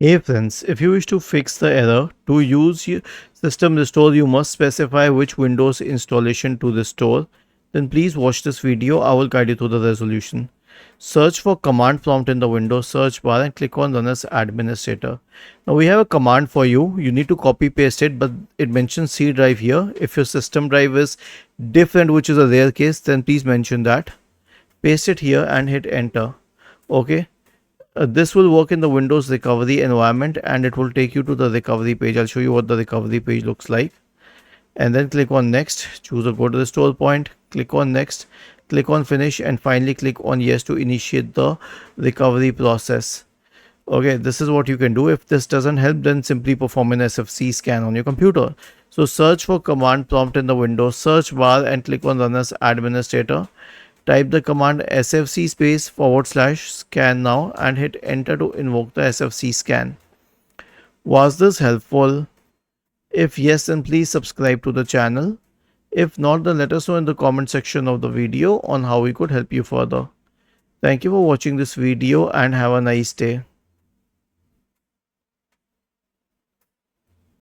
Hey friends, if you wish to fix the error, to use system restore you must specify which Windows installation to restore. Then please watch this video, I will guide you through the resolution. Search for command prompt in the Windows search bar and click on run as administrator. Now we have a command for you, you need to copy paste it, but it mentions C drive here. If your system drive is different, which is a rare case, then please mention that. Paste it here and hit enter. Okay, this will work in the Windows recovery environment and it will take you to the recovery page. I'll show you what the recovery page looks like. And then click on next, choose a go to the store point, click on next, click on finish, and finally click on yes to initiate the recovery process. Okay, this is what you can do. If this doesn't help, then simply perform an SFC scan on your computer. So search for command prompt in the Windows search bar and click on run as administrator. Type the command sfc space / scan now and hit enter to invoke the sfc scan. Was this helpful? If yes, then please subscribe to the channel. If not, then let us know in the comment section of the video on how we could help you further. Thank you for watching this video and have a nice day.